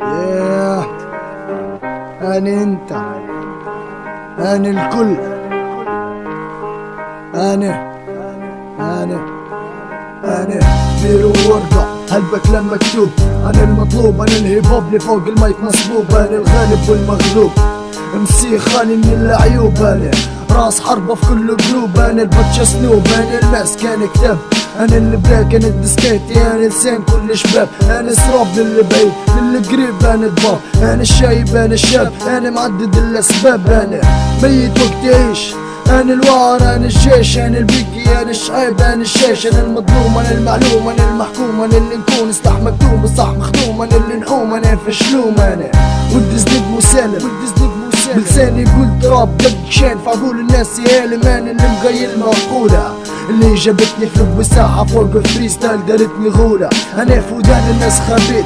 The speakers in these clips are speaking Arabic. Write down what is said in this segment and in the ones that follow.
ياه أنا أنت، أنا الكل، أنا بيرو وورقة قلبك لما مكتوب. أنا المطلوب، أنا الهيب هوب اللي فوق المايك مصبوب. أنا الغالب والمغلوب، MC خالي من العيوب. أنا راس حربة في كل قلوب. أنا البطشة سنوب، أنا الماسك، أنا كتاب، أنا اللي بلاك، أنا الديسكيتي، أنا لسان كل شباب. أنا سراب للي بعيد للي قريب، أنا ضباب، أنا الشايب، أنا الشاب، أنا معدد الأسباب. أنا ميت وقت يعيش، أنا الوار، أنا الجيش، أنا البيكي، أنا الشعيب، أنا الشيش، أنا المظلوم، أنا المعلوم، أنا المحكوم، أنا اللي نكون سلاح مكتوم بالصح مخدوم، أنا اللي نحوم، أنا فشلوم. أنا ولد زنيد مسالم، بلساني قلت راب دق شين فاقول الناس يالم. أنا اللي مغير المعقولة، اللي جابتني في لب الساحة فوق فري ستايل دارتني غولة. أنا في ودان الناس خبيت،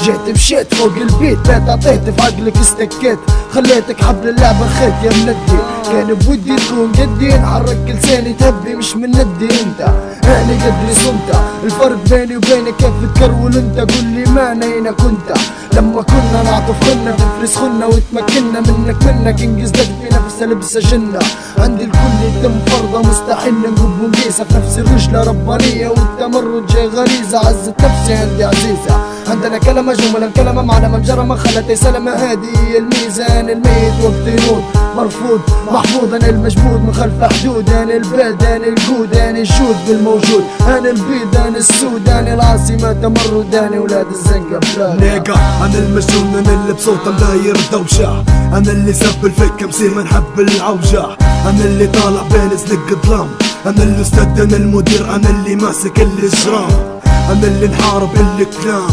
جيت مشيت فوق البيت، بيت عطيت في عقلك استكيت، خليتك حبل اللعبة خيط يا مندي. كان بودي تكون قدي، نحرك لساني تهبي مش من ندي. انت انا قدري صمت، الفرق بيني وبينك كيف تكرول انت. قول لي ما نينا كنت لما كنا نعطف خنا تفرس خنا وتمكنا منك انجز لك في نفس لبسه جنة. عندي الكل يتم فرضه، مستحيل نقوم ونقيسه في نفس الرجلة ربانية والتمرد جاي غريزة. عزت نفسي عندي عزيزة، عندنا كلمة جملة كلمة معلمة مجرمة خلتي سلمة. هذه الميزان الميت وقت ينود مرفوض محفوظ. انا المجمود من خلف حدود، انا الباد، انا الجود، انا الجود بالموجود، انا البيض، انا السود، انا العاصمة تمرد، انا ولاد الزنقة بلاد نيجا. انا المجنون، انا اللي بصوته مداير دوشة، انا اللي سب الفك MC ما نحب العوجة، انا اللي طالع بين زنق ظلام، انا الاستاذ، انا المدير، انا اللي ماسك الاجرام، انا اللي نحارب الكلام،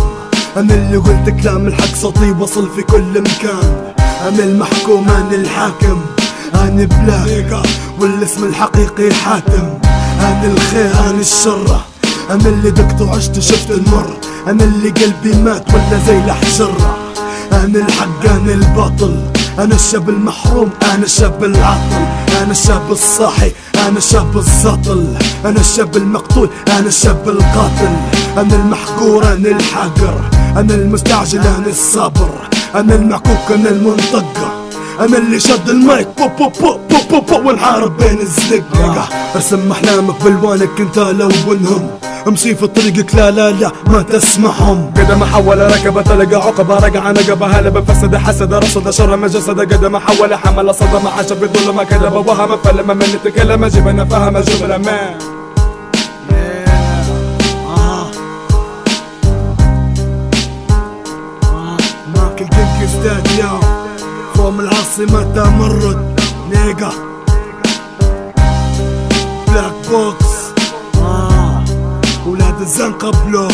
انا اللي قلت كلام الحق صوتي وصل في كل مكان. انا المحكوم، انا الحاكم، انا بلاك والاسم الحقيقي حاتم. انا الخير، انا الشر، انا اللي دقت وعشت وشفت المر، انا اللي قلبي مات ولا زي الحجرة. انا الحق، انا الباطل، انا الشاب المحروم، انا الشاب العاطل، انا الشاب الصاحي، انا الشاب الساطل، انا الشاب المقتول، انا الشاب القاتل. انا المحقور، انا الحاقر، انا المستعجل، انا الصابر، انا المعكوك، انا المنطقة، انا اللي شد المايك بو بو بو بو بو بو ونحارب بين الزنقة. ارسم احلامك بالوانك انت لونهم، امشي في طريقك لا لا لا ما تسمعهم. قدم حول ركبة تلقى عقبة رقع نقبة هلب فسد حسد رصد شر جسد. قدم حول حمل صدم عاش في ظلمة كذب وهم فلما من تكلم جبنا فهم جملة ما ماك الكينج ازداد يا فوق العاصمة تمرد. نيجا بلاك بوكس ولاد الزنقة بلو.